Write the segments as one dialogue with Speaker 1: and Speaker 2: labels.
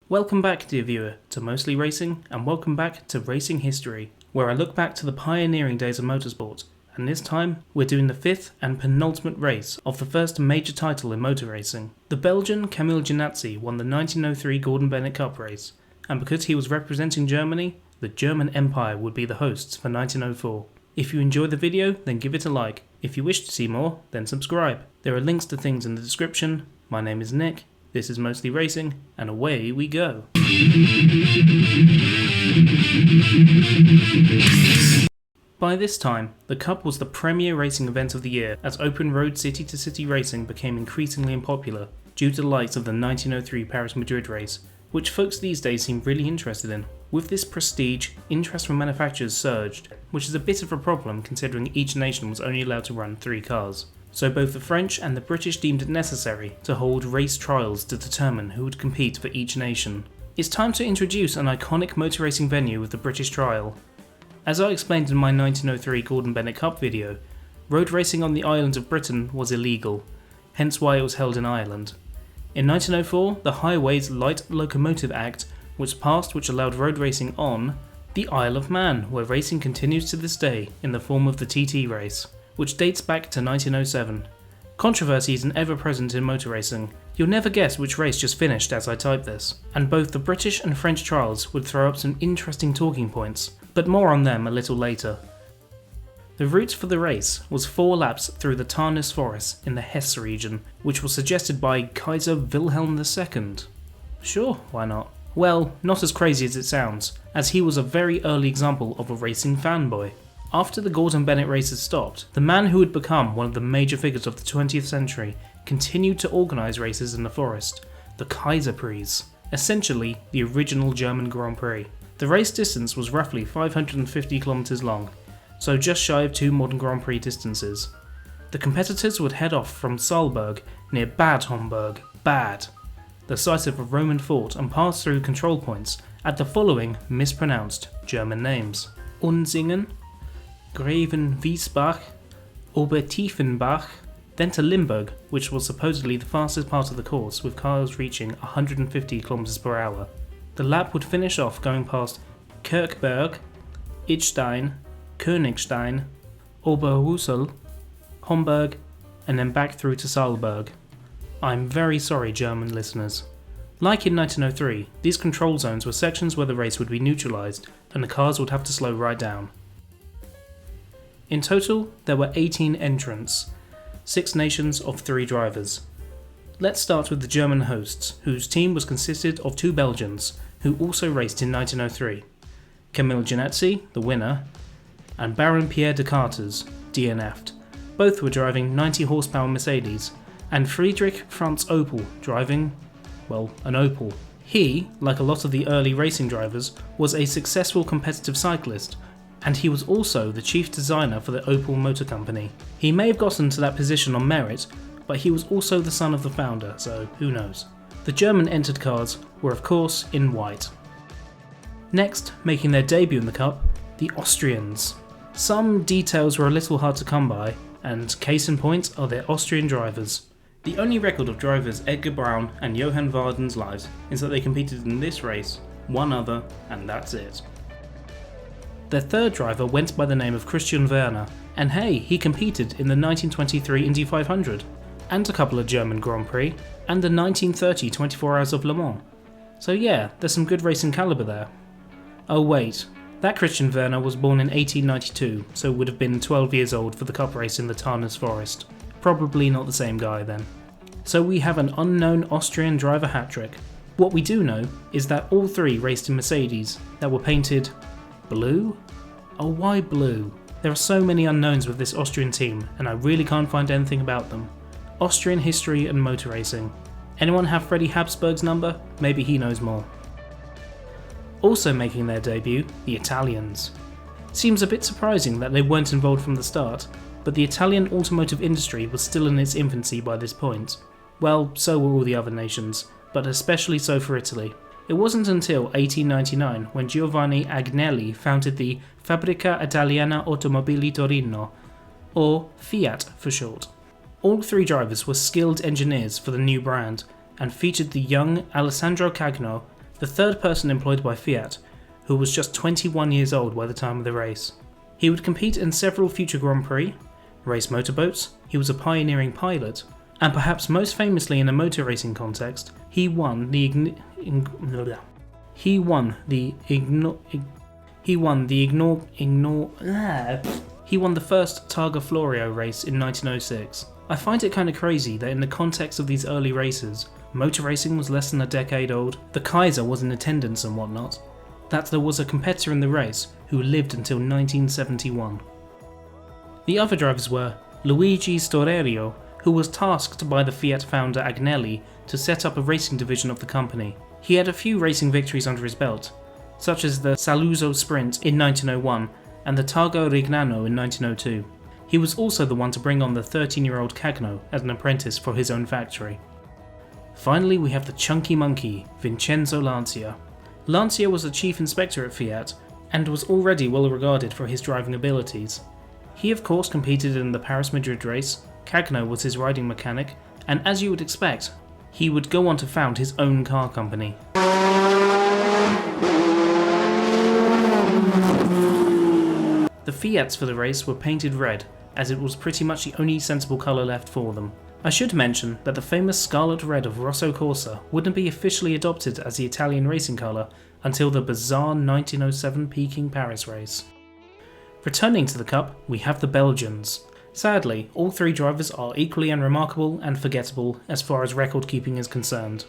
Speaker 1: Welcome back, dear viewer, to Mostly Racing, and welcome back to Racing History, where I look back to the pioneering days of motorsport, and this time we're doing the fifth and penultimate race of the first major title in motor racing. The Belgian Camille Ganassi won the 1903 Gordon Bennett Cup race, and because he was representing Germany, the German Empire would be the hosts for 1904. If you enjoyed the video, then give it a like. If you wish to see more, then subscribe. There are links to things in the description. My name is Nick. This is Mostly Racing, and away we go. By this time, the Cup was the premier racing event of the year as open road city-to-city racing became increasingly unpopular due to the likes of the 1903 Paris-Madrid race, which folks these days seem really interested in. With this prestige, interest from manufacturers surged, which is a bit of a problem considering each nation was only allowed to run 3 cars. So both the French and the British deemed it necessary to hold race trials to determine who would compete for each nation. It's time to introduce an iconic motor racing venue with the British trial. As I explained in my 1903 Gordon Bennett Cup video, road racing on the island of Britain was illegal, hence why it was held in Ireland. In 1904, the Highways Light Locomotive Act was passed, which allowed road racing on the Isle of Man, where racing continues to this day in the form of the TT race, which dates back to 1907. Controversy is an ever-present in motor racing. You'll never guess which race just finished as I type this, and both the British and French trials would throw up some interesting talking points, but more on them a little later. The route for the race was 4 laps through the Taunus Forest in the Hesse region, which was suggested by Kaiser Wilhelm II. Sure, why not? Well, not as crazy as it sounds, as he was a very early example of a racing fanboy. After the Gordon Bennett races stopped, the man who would become one of the major figures of the 20th century continued to organise races in the forest, the Kaiser Prix, essentially the original German Grand Prix. The race distance was roughly 550 kilometers long, so just shy of 2 modern Grand Prix distances. The competitors would head off from Saalburg near Bad Homburg, the site of a Roman fort, and pass through control points at the following mispronounced German names: Unsingen, Grevenwiesbach, Obertiefenbach, then to Limburg, which was supposedly the fastest part of the course with cars reaching 150 km per hour. The lap would finish off going past Kirchberg, Idstein, Königstein, Oberhusel, Homburg, and then back through to Saalburg. I'm very sorry, German listeners. Like in 1903, these control zones were sections where the race would be neutralised and the cars would have to slow right down. In total, there were 18 entrants, 6 nations of 3 drivers. Let's start with the German hosts, whose team was consisted of 2 Belgians, who also raced in 1903. Camille Ganassi, the winner, and Baron Pierre de Carters, DNF'd. Both were driving 90 horsepower Mercedes, and Friedrich Franz Opel driving, well, an Opel. He, like a lot of the early racing drivers, was a successful competitive cyclist, and he was also the chief designer for the Opel Motor Company. He may have gotten to that position on merit, but he was also the son of the founder, so who knows. The German entered cars were of course in white. Next, making their debut in the Cup, the Austrians. Some details were a little hard to come by, and case in point are their Austrian drivers. The only record of drivers Edgar Braun and Johann Varden's lives is that they competed in this race, one other, and that's it. Their third driver went by the name of Christian Werner, and hey, he competed in the 1923 Indy 500, and a couple of German Grand Prix, and the 1930 24 Hours of Le Mans. So yeah, there's some good racing calibre there. Oh wait, that Christian Werner was born in 1892, so would have been 12 years old for the Cup race in the Taunus Forest. Probably not the same guy then. So we have an unknown Austrian driver hat-trick. What we do know is that all 3 raced in Mercedes that were painted blue? Oh, why blue? There are so many unknowns with this Austrian team, and I really can't find anything about them. Austrian history and motor racing. Anyone have Freddie Habsburg's number? Maybe he knows more. Also making their debut, the Italians. Seems a bit surprising that they weren't involved from the start, but the Italian automotive industry was still in its infancy by this point. Well, so were all the other nations, but especially so for Italy. It wasn't until 1899 when Giovanni Agnelli founded the Fabbrica Italiana Automobili Torino, or Fiat for short. All 3 drivers were skilled engineers for the new brand, and featured the young Alessandro Cagno, the third person employed by Fiat, who was just 21 years old by the time of the race. He would compete in several future Grand Prix, race motorboats, he was a pioneering pilot, and perhaps most famously in a motor racing context, he won the first Targa Florio race in 1906. I find it kinda crazy that in the context of these early races, motor racing was less than a decade old, the Kaiser was in attendance and whatnot, that there was a competitor in the race who lived until 1971. The other drivers were Luigi Storerio, who was tasked by the Fiat founder Agnelli to set up a racing division of the company. He had a few racing victories under his belt, such as the Saluzzo Sprint in 1901 and the Targa Rignano in 1902. He was also the one to bring on the 13-year-old Cagno as an apprentice for his own factory. Finally, we have the chunky monkey, Vincenzo Lancia. Lancia was the chief inspector at Fiat and was already well regarded for his driving abilities. He of course competed in the Paris-Madrid race, Cagno was his riding mechanic, and as you would expect, he would go on to found his own car company. The Fiats for the race were painted red, as it was pretty much the only sensible colour left for them. I should mention that the famous scarlet red of Rosso Corsa wouldn't be officially adopted as the Italian racing colour until the bizarre 1907 Peking Paris race. Returning to the Cup, we have the Belgians. Sadly, all three drivers are equally unremarkable and forgettable as far as record keeping is concerned.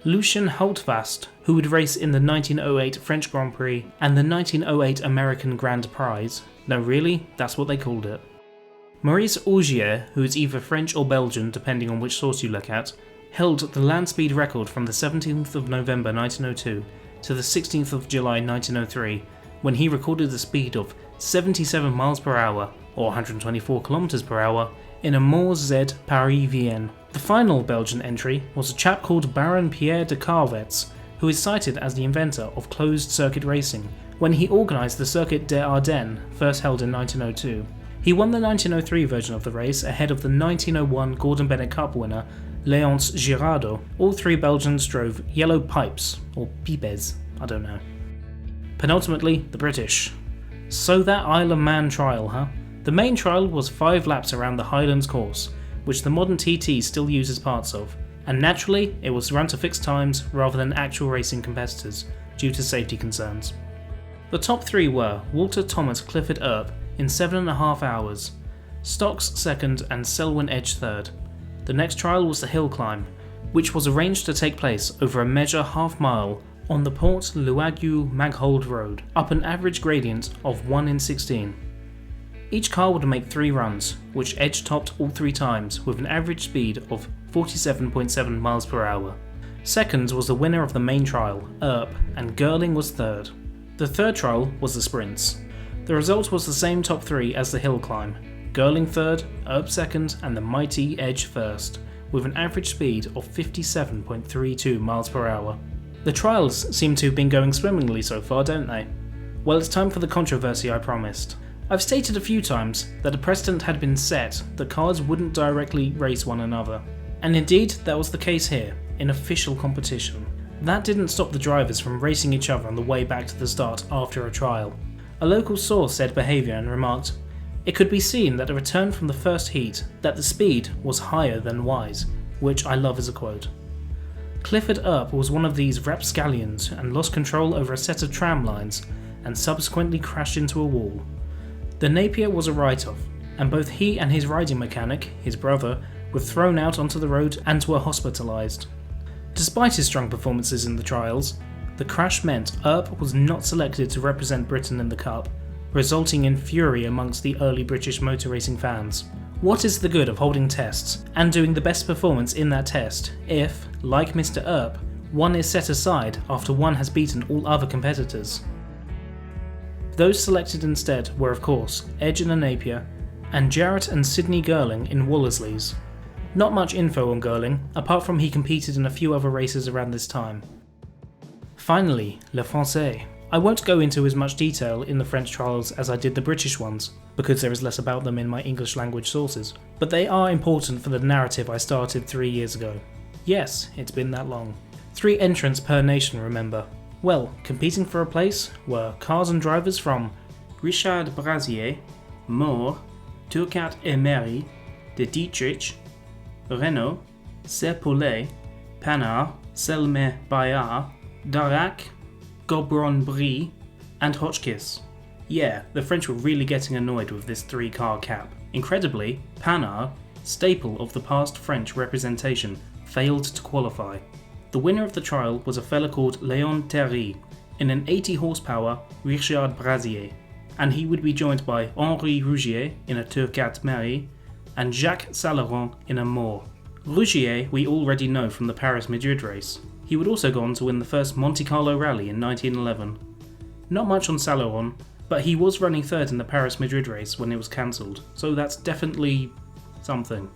Speaker 1: Lucien Hultvast, who would race in the 1908 French Grand Prix and the 1908 American Grand Prize. No really, that's what they called it. Maurice Ogier, who is either French or Belgian depending on which source you look at, held the land speed record from the 17th of November 1902 to the 16th of July 1903, when he recorded a speed of 77 miles per hour, or 124 kilometers per hour, in a Mors Z Paris-Vienne. The final Belgian entry was a chap called Baron Pierre de Carvetz, who is cited as the inventor of closed circuit racing, when he organised the Circuit des Ardennes, first held in 1902. He won the 1903 version of the race ahead of the 1901 Gordon Bennett Cup winner, Léonce Girardot. All three Belgians drove yellow pipes, or pipes, I don't know. Penultimately, the British. So that Isle of Man trial, huh? The main trial was 5 laps around the Highlands course, which the modern TT still uses parts of, and naturally it was run to fixed times rather than actual racing competitors, due to safety concerns. The top 3 were Walter Thomas Clifford Earp in 7.5 hours, Stocks second and Selwyn Edge third. The next trial was the hill climb, which was arranged to take place over a measure half-mile on the Port Luagu Maghold Road, up an average gradient of 1 in 16. Each car would make 3 runs, which Edge topped all 3 times with an average speed of 47.7 miles per hour. Second was the winner of the main trial, Earp, and Girling was third. The third trial was the sprints. The result was the same top 3 as the hill climb, Girling third, Earp second, and the mighty Edge first, with an average speed of 57.32 miles per hour. The trials seem to have been going swimmingly so far, don't they? Well, it's time for the controversy I promised. I've stated a few times that a precedent had been set that cars wouldn't directly race one another. And indeed, that was the case here, in official competition. That didn't stop the drivers from racing each other on the way back to the start after a trial. A local source said behaviour and remarked, "It could be seen that a return from the first heat that the speed was higher than wise," which I love as a quote. Clifford Earp was one of these rapscallions and lost control over a set of tram lines and subsequently crashed into a wall. The Napier was a write-off, and both he and his riding mechanic, his brother, were thrown out onto the road and were hospitalised. Despite his strong performances in the trials, the crash meant Earp was not selected to represent Britain in the Cup, resulting in fury amongst the early British motor racing fans. What is the good of holding tests and doing the best performance in that test if, like Mr. Earp, one is set aside after one has beaten all other competitors? Those selected instead were of course Edge in a Napier and Jarrett and Sidney Girling in Wollersleys. Not much info on Girling, apart from he competed in a few other races around this time. Finally, Le Français. I won't go into as much detail in the French trials as I did the British ones, because there is less about them in my English language sources, but they are important for the narrative I started 3 years ago. Yes, it's been that long. 3 entrants per nation, remember. Well, competing for a place were cars and drivers from Richard Brasier, Moore, Turcat et Mary, de Dietrich, Renault, Serpollet, Panhard, Selmer Bayard, Darac, Gobron Brie, and Hotchkiss. Yeah, the French were really getting annoyed with this 3-car cap. Incredibly, Panhard, staple of the past French representation, failed to qualify. The winner of the trial was a fella called Léon Terry in an 80 horsepower Richard Brasier, and he would be joined by Henri Rougier in a Turcat Mary and Jacques Saleron in a Moore. Rougier we already know from the Paris-Madrid race. He would also go on to win the first Monte Carlo rally in 1911. Not much on Saleron, but he was running third in the Paris-Madrid race when it was cancelled, so that's definitely something.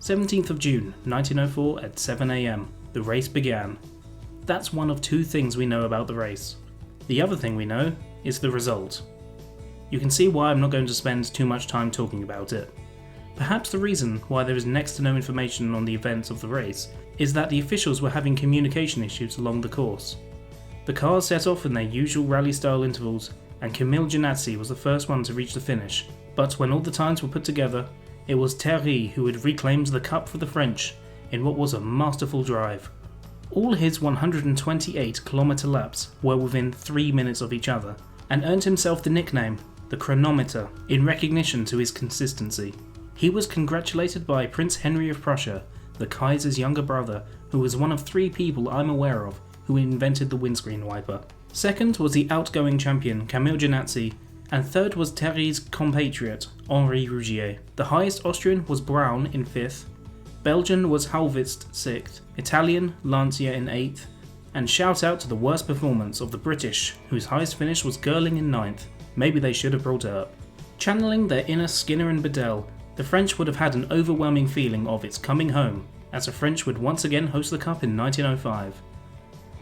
Speaker 1: 17th of June 1904 at 7 AM. The race began. That's one of 2 things we know about the race. The other thing we know is the result. You can see why I'm not going to spend too much time talking about it. Perhaps the reason why there is next to no information on the events of the race is that the officials were having communication issues along the course. The cars set off in their usual rally-style intervals, and Camille Janazzi was the first one to reach the finish, but when all the times were put together, it was Terry who had reclaimed the cup for the French in what was a masterful drive. All his 128 kilometre laps were within 3 minutes of each other, and earned himself the nickname, the Chronometer, in recognition to his consistency. He was congratulated by Prince Henry of Prussia, the Kaiser's younger brother, who was one of 3 people I'm aware of who invented the windscreen wiper. Second was the outgoing champion Camille Janazzi, and third was Terry's compatriot Henri Rougier. The highest Austrian was Braun in 5th, Belgian was Halvitst 6th, Italian Lancia in 8th, and shout out to the worst performance of the British, whose highest finish was Girling in 9th. Maybe they should have brought her up. Channeling their inner Skinner and Bedell, the French would have had an overwhelming feeling of it's coming home, as the French would once again host the Cup in 1905.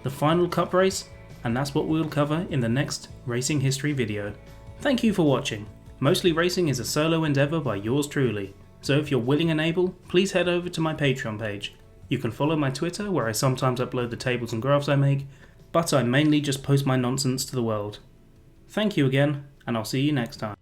Speaker 1: The final Cup race, and that's what we'll cover in the next racing history video. Thank you for watching. Mostly Racing is a solo endeavour by yours truly, so if you're willing and able, please head over to my Patreon page. You can follow my Twitter, where I sometimes upload the tables and graphs I make, but I mainly just post my nonsense to the world. Thank you again, and I'll see you next time.